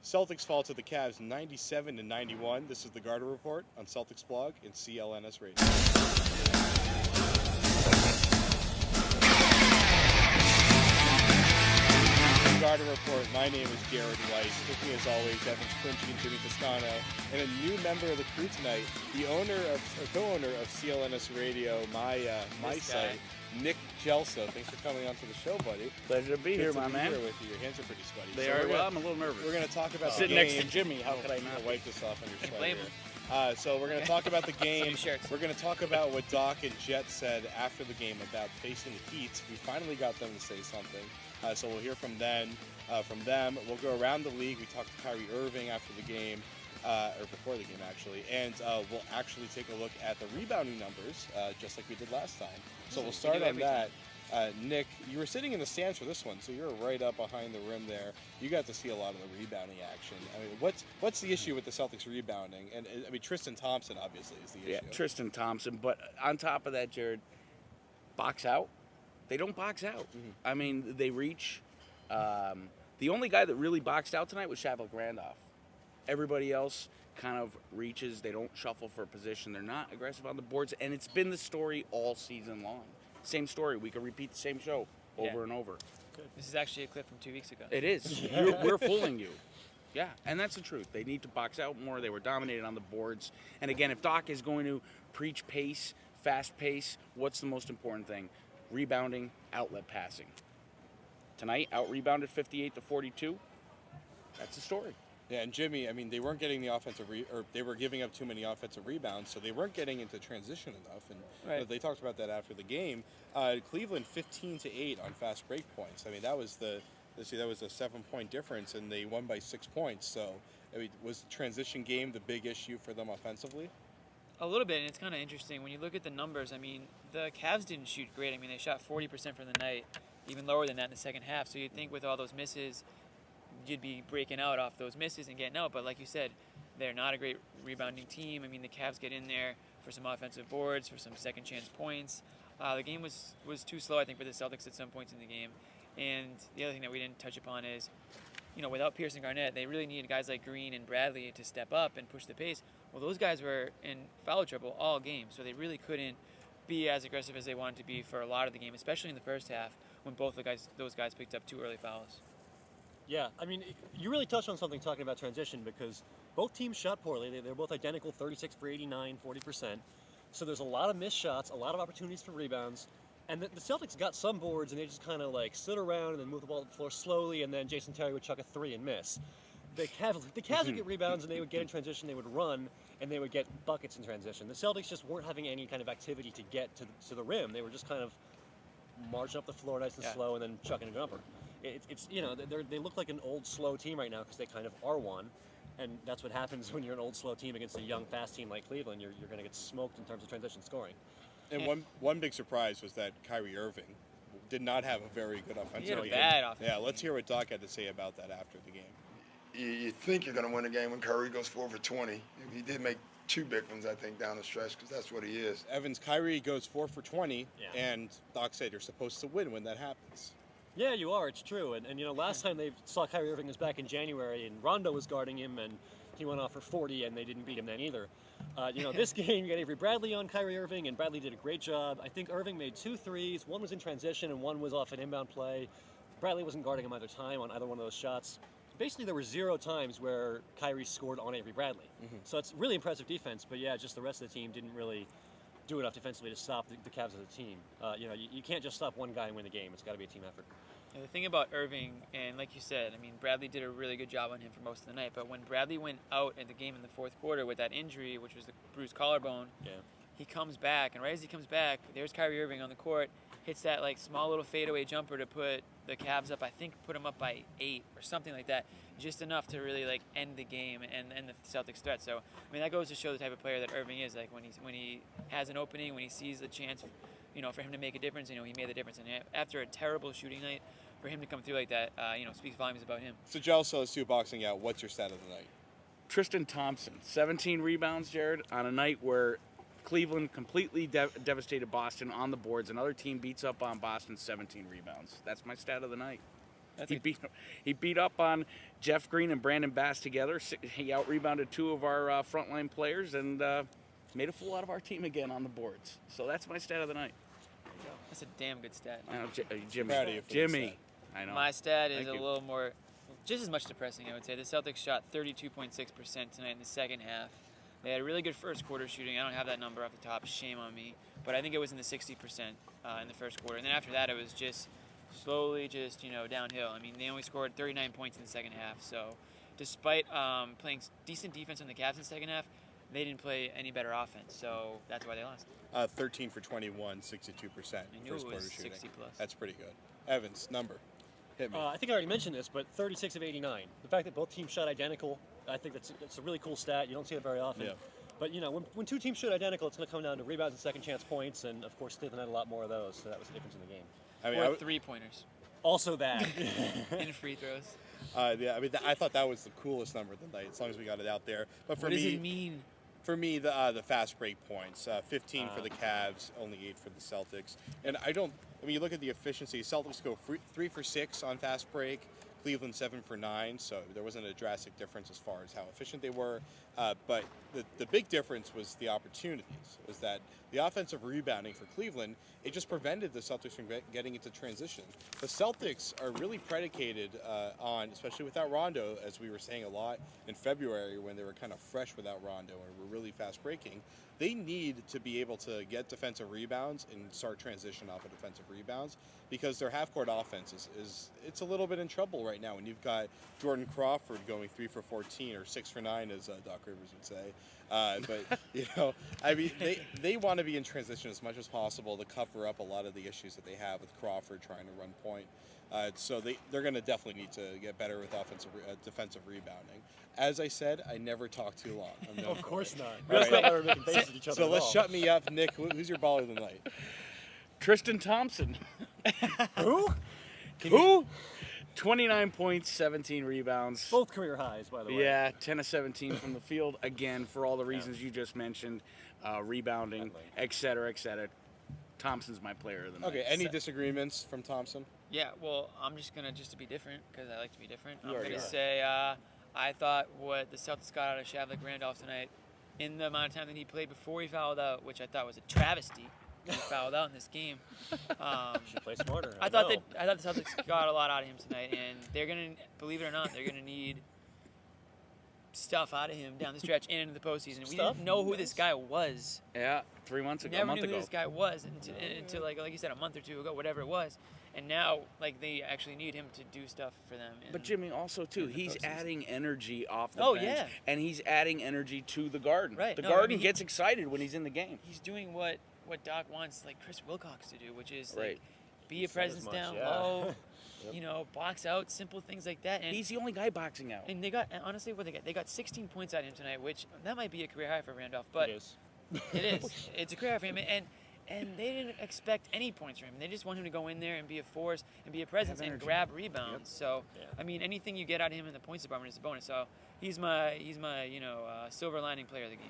Celtics fall to the Cavs 97-91. This is the Garter Report on Celtics blog and CLNS Radio. Garter Report. My name is Jared Weiss. With me, as always, Evans Clinchy and Jimmy Toscao, and a new member of the crew tonight, the co-owner of CLNS Radio, my site, Nick Gelso. Thanks for coming onto the show, buddy. Pleasure to be here, my man. Here with you. Your hands are pretty sweaty. They are. Well, I'm a little nervous. We're going to talk about the sitting game. next to Jimmy. How could I not wipe this off on your sweater? Blame him. So we're going to talk about the game. We're going to talk about what Doc and Jet said after the game about facing the Heat. We finally got them to say something. So we'll hear from them. We'll go around the league. We talked to Kyrie Irving after the game, or before the game actually, and we'll actually take a look at the rebounding numbers, just like we did last time. So we'll start on that. Nick, you were sitting in the stands for this one, so you're right up behind the rim there. You got to see a lot of the rebounding action. I mean, what's the issue with the Celtics rebounding? And I mean, Tristan Thompson obviously is the issue. Yeah, Tristan Thompson. But on top of that, Jared, box out. They don't box out. Mm-hmm. I mean, they reach. The only guy that really boxed out tonight was SHAVLIK Randolph. Everybody else kind of reaches. They don't shuffle for a position. They're not aggressive on the boards, and it's been the story all season long. Same story. We could repeat the same show over and over. Good. This is actually a clip from 2 weeks ago. It is. We're fooling you. Yeah, and that's the truth. They need to box out more. They were dominated on the boards. And again, if Doc is going to preach pace, fast pace, what's the most important thing? Rebounding, outlet passing. Tonight, out-rebounded 58-42. That's the story. Yeah, and Jimmy, I mean, they weren't getting the offensive, or they were giving up too many offensive rebounds, so they weren't getting into transition enough. And they talked about that after the game. Cleveland 15-8 on fast break points. I mean, that was a 7-point difference, and they won by 6 points. So, I mean, was the transition game the big issue for them offensively? A little bit, and it's kind of interesting when you look at the numbers. I mean, the Cavs didn't shoot great. I mean, they shot 40% for the night, even lower than that in the second half. So you'd think with all those misses, you'd be breaking out off those misses and getting out. But like you said, they're not a great rebounding team. I mean, the Cavs get in there for some offensive boards, for some second chance points. The game was too slow, I think, for the Celtics at some points in the game. And the other thing that we didn't touch upon is, you know, without Pierce and Garnett, they really needed guys like Green and Bradley to step up and push the pace. Well, those guys were in foul trouble all game, so they really couldn't be as aggressive as they wanted to be for a lot of the game, especially in the first half when both those guys picked up 2 early fouls. Yeah, I mean, you really touched on something talking about transition, because both teams shot poorly. They're both identical, 36 for 89, 40%. So there's a lot of missed shots, a lot of opportunities for rebounds. And the Celtics got some boards, and they just kind of like sit around and then move the ball to the floor slowly, and then Jason Terry would chuck a 3 and miss. The Cavs would get rebounds, and they would get in transition, they would run, and they would get buckets in transition. The Celtics just weren't having any kind of activity to get to the rim. They were just kind of marching up the floor nice and slow and then chucking a jumper. It's you know, they look like an old, slow team right now because they kind of are one. And that's what happens when you're an old, slow team against a young, fast team like Cleveland. You're going to get smoked in terms of transition scoring. And one big surprise was that Kyrie Irving did not have a very good offensive game. He had a bad offensive game. Let's hear what Doc had to say about that after the game. You think you're going to win a game when Kyrie goes 4 for 20. He did make 2 big ones, I think, down the stretch, because that's what he is. Evans, Kyrie goes 4 for 20, and Doc said you're supposed to win when that happens. Yeah, you are. It's true. And you know, last time they saw Kyrie Irving was back in January, and Rondo was guarding him, and he went off for 40, and they didn't beat him then either. You know, this game, you got Avery Bradley on Kyrie Irving, and Bradley did a great job. I think Irving made 2 threes. One was in transition, and one was off an inbound play. Bradley wasn't guarding him either time on either one of those shots. Basically, there were 0 times where Kyrie scored on Avery Bradley. So it's really impressive defense, but yeah, just the rest of the team didn't really do enough defensively to stop the Cavs as a team. You know, you can't just stop one guy and win the game. It's got to be a team effort. The thing about Irving, and like you said, I mean, Bradley did a really good job on him for most of the night, but when Bradley went out at the game in the fourth quarter with that injury, which was the bruised collarbone, he comes back, and right as he comes back, there's Kyrie Irving on the court, hits that like small little fadeaway jumper to put the Cavs up, I think put them up by 8 or something like that, just enough to really like end the game and end the Celtics threat. So, I mean, that goes to show the type of player that Irving is. Like when he has an opening, when he sees the chance, you know, for him to make a difference, you know, he made the difference. And after a terrible shooting night, for him to come through like that, you know, speaks volumes about him. So, Gelso, let's do boxing out. What's your stat of the night? Tristan Thompson, 17 rebounds, Jared, on a night where Cleveland completely devastated Boston on the boards. Another team beats up on Boston, 17 rebounds. That's my stat of the night. He beat up on Jeff Green and Brandon Bass together. He out-rebounded 2 of our frontline players and made a fool out of our team again on the boards. So that's my stat of the night. That's a damn good stat. I know, Jimmy. Proud of you for the Jimmy. stat. I know. My stat is Thank a you. little more, just as much depressing, I would say. The Celtics shot 32.6% tonight in the second half. They had a really good first quarter shooting. I don't have that number off the top. Shame on me. But I think it was in the 60% in the first quarter. And then after that, it was just slowly downhill. I mean, they only scored 39 points in the second half. So despite playing decent defense in the Cavs in the second half, they didn't play any better offense. So that's why they lost. 13 for 21, 62% I knew first it quarter was shooting. 60 plus. That's pretty good. Evans, number. Hit me. I think I already mentioned this, but 36 of 89. The fact that both teams shot identical, I think that's a really cool stat. You don't see it very often. Yeah. But when 2 teams shoot identical, it's going to come down to rebounds and second chance points, and of course Cleveland had a lot more of those, so that was the difference in the game. I mean, Or 3-pointers Also that. in free throws. yeah, I mean, I thought that was the coolest number of the night, as long as we got it out there. But for What does me, it mean? For me, the fast break points, 15 for the Cavs, only 8 for the Celtics. And I mean, you look at the efficiency. Celtics go 3 for 6 on fast break. Cleveland 7 for 9. So there wasn't a drastic difference as far as how efficient they were. But the big difference was the opportunities. Was that the offensive rebounding for Cleveland, it just prevented the Celtics from getting into transition. The Celtics are really predicated on, especially without Rondo, as we were saying a lot in February when they were kind of fresh without Rondo and were really fast breaking. They need to be able to get defensive rebounds and start transition off of defensive rebounds, because their half-court offense is it's a little bit in trouble right now when you've got Jordan Crawford going 3 for 14 or 6 for 9, as Doc Rivers would say. But I mean, they want to be in transition as much as possible to cover up a lot of the issues that they have with Crawford trying to run point. So they're going to definitely need to get better with defensive rebounding. As I said, I never talk too long. Of course not. All That's right. not why we're making faces at each other So at let's all. shut me up, Nick. Who's your baller of the night? Tristan Thompson. Who? Who? 29 points, 17 rebounds. Both career highs, by the way. Yeah, 10 of 17 from the field. Again, for all the reasons you just mentioned, rebounding, et cetera, et cetera. Thompson's my player of the night. Okay, any disagreements from Thompson? Yeah, well, I'm just going to be different because I like to be different. I'm already going to are. say I thought what the Celtics got out of SHAVLIK Randolph tonight in the amount of time that he played before he fouled out, which I thought was a travesty. He fouled out in this game. Should play smarter. I thought the Celtics got a lot out of him tonight, and they're going to, believe it or not, they're going to need stuff out of him down the stretch and into the postseason. We Stuff? didn't know who this guy was. Yeah, 3 months ago, Never a month knew ago. who this guy was until like you said, a month or two ago, whatever it was. And now, like, they actually need him to do stuff for them. But Jimmy, also too, in the he's postseason. adding energy off the Oh, bench, yeah. and he's adding energy to the Garden. Right. The No, I Garden mean, gets excited when he's in the game. He's doing what Doc wants, like Chris Wilcox to do, which is Right. like be a Said as presence much, down yeah. low, Yep. box out, simple things like that. And He's the only guy boxing out. and they got, and honestly, what they got 16 points out of him tonight, which that might be a career high for Randolph, but It is. it is. It's a career high for him, and they didn't expect any points from him. They just want him to go in there and be a force and be a presence and energy. grab rebounds. So, Yeah. I mean, anything you get out of him in the points department is a bonus. So he's my silver lining player of the game.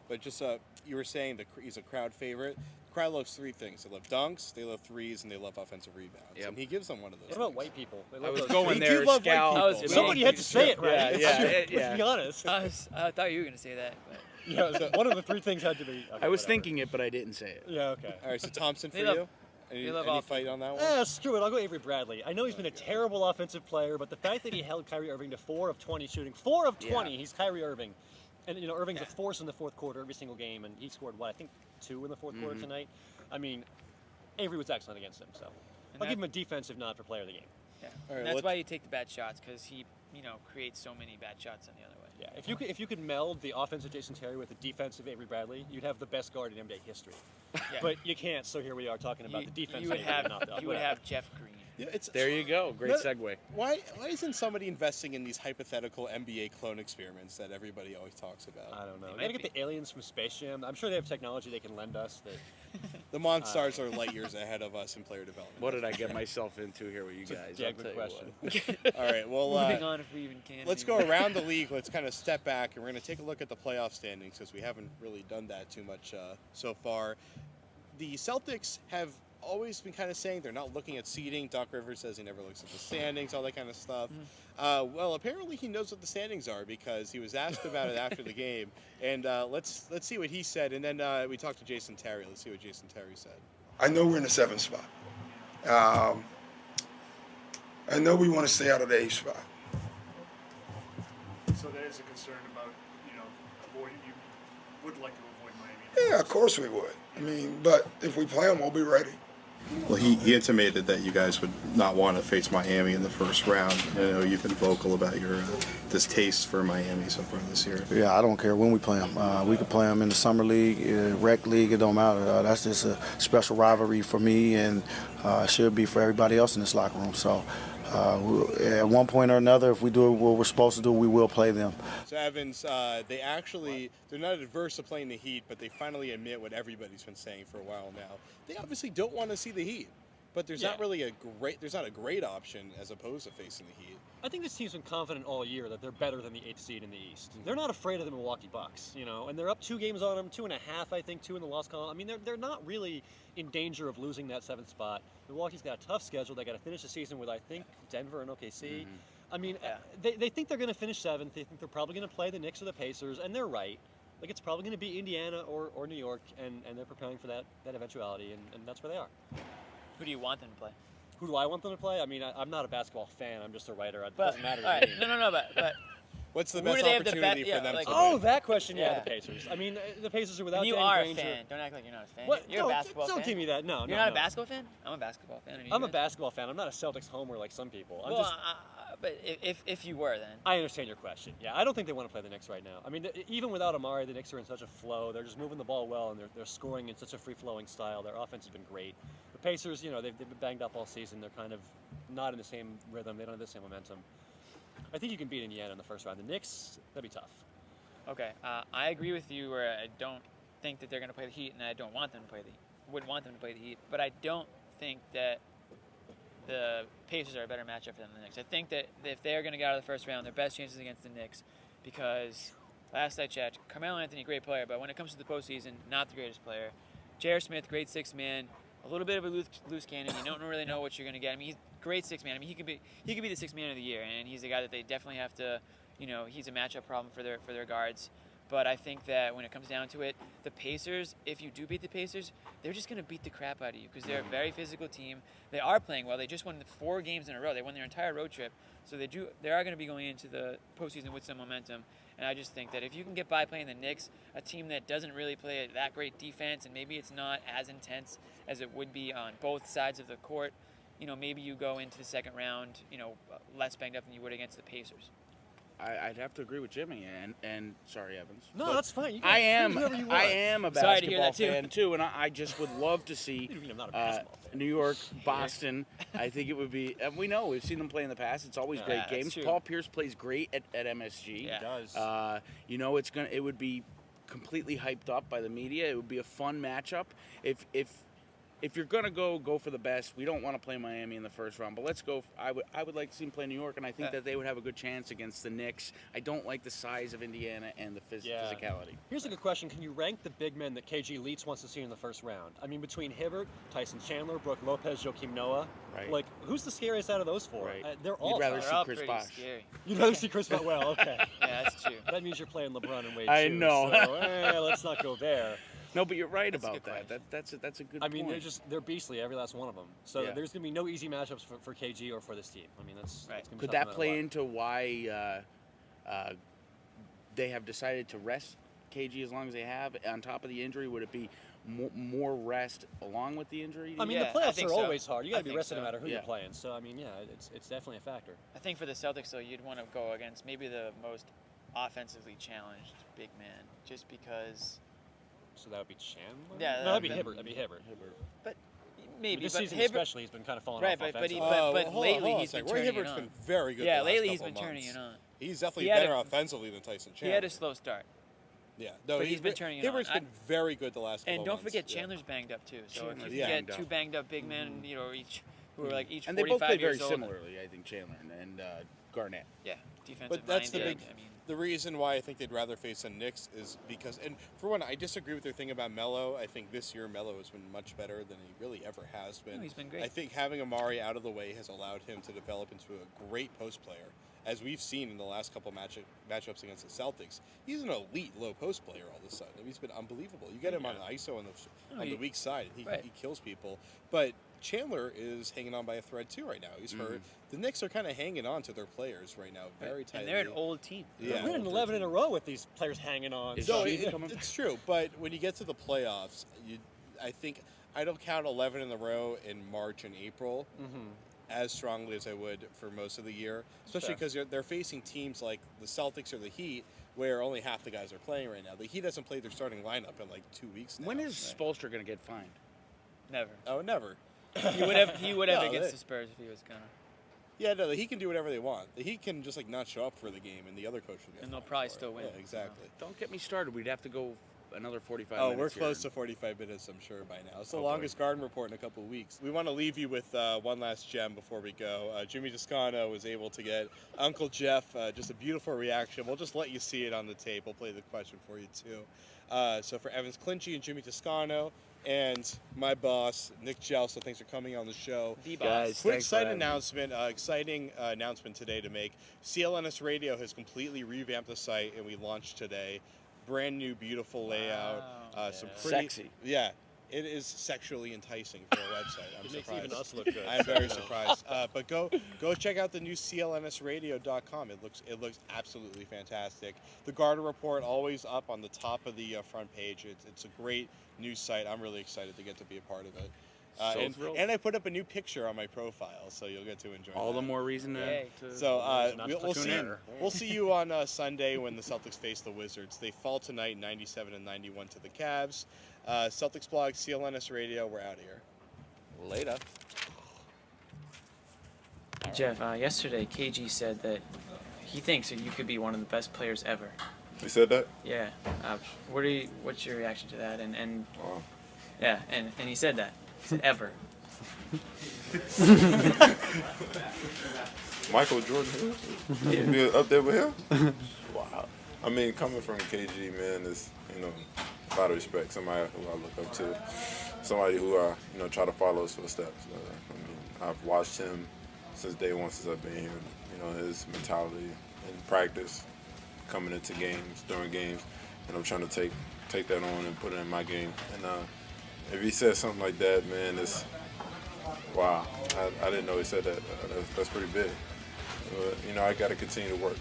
But just you were saying that he's a crowd favorite. The crowd loves 3 things: they love dunks, they love threes, and they love offensive rebounds. Yep. And he gives them one of those. What about things. white people? They I love was those going things. They do there, love white Scal. people. I was- Somebody had to say it right. Yeah, yeah, Let's yeah. be honest. I thought you were going to say that, but Yeah, one of the 3 things had to be. Okay, I was whatever. thinking it, but I didn't say it. Yeah, okay. All right, so Thompson for They love- you. Any love all fight on that one? Screw it. I'll go Avery Bradley. I know he's been a terrible offensive player, but the fact that he held Kyrie Irving to 4 of 20 shooting, 4 of 20, he's Kyrie Irving. And, Irving's a force in the fourth quarter every single game, and he scored, I think 2 in the fourth quarter tonight. I mean, Avery was excellent against him, so I'll give him a defensive nod for player of the game. yeah. All right, And that's let's- why you take the bad shots, because he, creates so many bad shots on the other way. Yeah, if you could meld the offensive Jason Terry with the defensive Avery Bradley, you'd have the best guard in NBA history. Yeah. But you can't, so here we are talking about the defense. You would Avery, have not the- you would have Jeff Green. Yeah, it's There you go. Great That- segue. Why isn't somebody investing in these hypothetical NBA clone experiments that everybody always talks about? I don't know. They We might gotta get the aliens from Space Jam. I'm sure they have technology they can lend us. That The Monstars are light years ahead of us in player development. What did I get myself into here with you guys? yeah, I'll good tell you question. what. All right, well, Moving on, if we even can. let's go around the league. Let's kind of step back, and we're going to take a look at the playoff standings because we haven't really done that too much so far. The Celtics have always been kind of saying they're not looking at seeding. Doc Rivers says he never looks at the standings, all that kind of stuff. Well, apparently he knows what the standings are because he was asked about it after the game. And let's see what he said. And then we talked to Jason Terry. Let's see what Jason Terry said. I know we're in the 7th spot. I know we want to stay out of the 8th spot. So that is a concern about, avoiding, you would like to avoid Miami. Yeah, of course we would. I mean, but if we play them, we'll be ready. Well, he intimated that you guys would not want to face Miami in the first round. I know you've been vocal about your distaste for Miami so far this year. Yeah, I don't care when we play them. We could play them in the summer league, rec league. It don't matter. That's just a special rivalry for me, and should be for everybody else in this locker room. So. At one point or another, if we do what we're supposed to do, we will play them. So Evans, they're not adverse to playing the Heat, but they finally admit what everybody's been saying for a while now. They obviously don't want to see the Heat, but there's not really a great option as opposed to facing the Heat. I think this team's been confident all year that they're better than the 8th seed in the East. They're not afraid of the Milwaukee Bucks, and they're up 2 games on them, 2.5, I think, 2 in the loss column. I mean, they're not really in danger of losing that 7th spot. Milwaukee's got a tough schedule. They got to finish the season with, I think, Denver and OKC. I mean, they think they're going to finish 7th. They think they're probably going to play the Knicks or the Pacers, and they're right. Like, it's probably going to be Indiana or New York, and they're preparing for that eventuality, and that's where they are. Who do you want them to play? Who do I want them to play? I mean, I'm not a basketball fan. I'm just a writer. It doesn't matter to me. No, but what's the best opportunity for them to Oh, win? that question, the Pacers. I mean, the Pacers are without you Danny are Granger. a fan. Don't act like you're not a fan. What? You're a basketball fan. Don't give me that. No, You're not a basketball fan? I'm a basketball fan. I'm a basketball fan. I'm not a Celtics homer like some people. But if you were, then. I understand your question. Yeah, I don't think they want to play the Knicks right now. I mean, even without Amari, the Knicks are in such a flow. They're just moving the ball well, and they're scoring in such a free-flowing style. Their offense has been great. The Pacers, they've been banged up all season. They're kind of not in the same rhythm. They don't have the same momentum. I think you can beat Indiana in the first round. The Knicks, that'd be tough. Okay, I agree with you where I don't think that they're going to play the Heat, and I don't want them to play wouldn't want them to play the Heat, but I don't think that the Pacers are a better matchup for them than the Knicks. I think that if they're going to get out of the first round, their best chances against the Knicks, because last I checked, Carmelo Anthony, great player, but when it comes to the postseason, not the greatest player. J.R. Smith, great 6th man, a little bit of a loose cannon. You don't really know what you're going to get. I mean, he's a great 6th man. I mean, he could be the 6th man of the year, and he's a guy that they definitely have to, he's a matchup problem for their guards. But I think that when it comes down to it, the Pacers, if you do beat the Pacers, they're just going to beat the crap out of you because they're a very physical team. They are playing well. They just won 4 games in a row. They won their entire road trip. So they are going to be going into the postseason with some momentum. And I just think that if you can get by playing the Knicks, a team that doesn't really play that great defense, and maybe it's not as intense as it would be on both sides of the court, maybe you go into the second round, less banged up than you would against the Pacers. I'd have to agree with Jimmy, and sorry, Evans. No, that's fine. I am a basketball fan too, and I just would love to see I'm not a basketball fan. New York, Boston. I think it would be. We know we've seen them play in the past. It's always great games. Paul Pierce plays great at MSG. Yeah. He does. It would be completely hyped up by the media. It would be a fun matchup. If you're gonna go for the best, we don't want to play Miami in the first round, but let's go. I would like to see them play New York, and I think that they would have a good chance against the Knicks. I don't like the size of Indiana and the physicality. Here's a good question: can you rank the big men that KG Leitz wants to see in the first round? I mean, between Hibbert, Tyson Chandler, Brooke Lopez, Joakim Noah, right? Who's the scariest out of those 4? Right. They're all. You'd rather They're see all Chris pretty Bosh. scary. You'd rather see Chris Bosh. Well, okay. Yeah, that's true. That means you're playing LeBron and Wade. I too, know. So, let's not go there. No, but you're right That's a about good that. That's a good. I mean, point. they're beastly, every last one of them. So Yeah. there's going to be no easy matchups for KG or for this team. I mean, that's Right. gonna be Could tough that no matter play what. into why they have decided to rest KG as long as they have on top of the injury? Would it be more rest along with the injury? I mean, Yeah, the I playoffs think are so. always hard. You got I to be think rested no so. matter who Yeah. you're playing. So I mean, yeah, it's definitely a factor. I think for the Celtics, though, you'd want to go against maybe the most offensively challenged big man, just because. So that would be Chandler. Yeah, no, that'd be that- Hibbert. That'd be Hibbert. But maybe. This but season Hibbert, especially, he's been kind of falling Right, off but offensively. but lately he's been Roy turning Hibbert's it been on. very good. Yeah, the last lately he's couple been turning months. it on. He's definitely He had better a- offensively than Tyson Chandler. He had a slow start. Yeah, no, but he's been turning it on. Hibbert's been very good the last couple And don't months. forget, Yeah. Chandler's banged up too. So if Chandler's you get banged up. 2 banged up big men, each who are like each And they 45 both play very years old. similarly, I think, Chandler and Garnett. Yeah, defensive But that's the minded. big, I mean, The reason why I think they'd rather face the Knicks is because, and for one, I disagree with their thing about Melo. I think this year Melo has been much better than he really ever has been. No, he's been great. I think having Amari out of the way has allowed him to develop into a great post player. As we've seen in the last couple matchups against the Celtics, he's an elite low post player all of a sudden. I mean, he's been unbelievable. You get him on the ISO on the weak side, he kills people. But Chandler is hanging on by a thread too right now. He's hurt. The Knicks are kind of hanging on to their players right now, very tightly. And they're an old team. Yeah, They're winning 11 in a row with these players hanging on. So it's true, but when you get to the playoffs, I don't count 11 in a row in March and April as strongly as I would for most of the year, especially because they're facing teams like the Celtics or the Heat, where only half the guys are playing right now. The Heat hasn't played their starting lineup in like 2 weeks now. When is Spoelstra going to get fined? Never. Oh, never. He would have against the Spurs if he was gonna. Yeah, no, the Heat can do whatever they want. The Heat can just like not show up for the game, and the other coach will get. And they'll fined probably for still it. win. Yeah, exactly. Don't get me started. We'd have to go another 45 Oh, minutes. we're close here. to 45 minutes, I'm sure, by now. It's the Oh, longest Garden Report in a couple of weeks. We want to leave you with one last gem before we go. Jimmy Toscano was able to get Uncle Jeff just a beautiful reaction. We'll just let you see it on the tape. We'll play the question for you, too. So for Evans Clinchy and Jimmy Toscano and my boss, Nick Gelso, thanks for coming on the show. The boss. Guys, Quick thanks for side having me. announcement, exciting announcement today to make. CLNS Radio has completely revamped the site, and we launched today. Brand new, beautiful layout. Some pretty Sexy. Yeah, it is sexually enticing for a website. I'm It makes surprised. even us look good. I'm very surprised. But go check out the new CLNSradio.com. It looks absolutely fantastic. The Garden Report always up on the top of the front page. It's a great news site. I'm really excited to get to be a part of it. Thrilled. And I put up a new picture on my profile, so you'll get to enjoy All that. the more reason Yay. to So we'll tune see. in. We'll see you on Sunday when the Celtics face the Wizards. They fall tonight, 97-91 to the Cavs. Celtics blog, CLNS Radio. We're out of here. Later. Jeff, yesterday KG said that he thinks that you could be one of the best players ever. You said that? Yeah. What's your reaction to that? And Wow. yeah, and he said that. He said ever. Michael Jordan Hill? You up there with him? Wow. I mean, coming from KG, man, is, a lot of respect. Somebody who I look up to. Somebody who I, try to follow his footsteps. I've watched him since day one, since I've been here. His mentality in practice, coming into games, during games, and I'm trying to take that on and put it in my game. And if he said something like that, man, it's wow. I didn't know he said that. That's pretty big. I got to continue to work.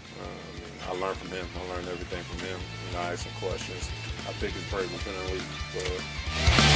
I learned from him. I learned everything from him. I asked him questions. I pick his brain within the league.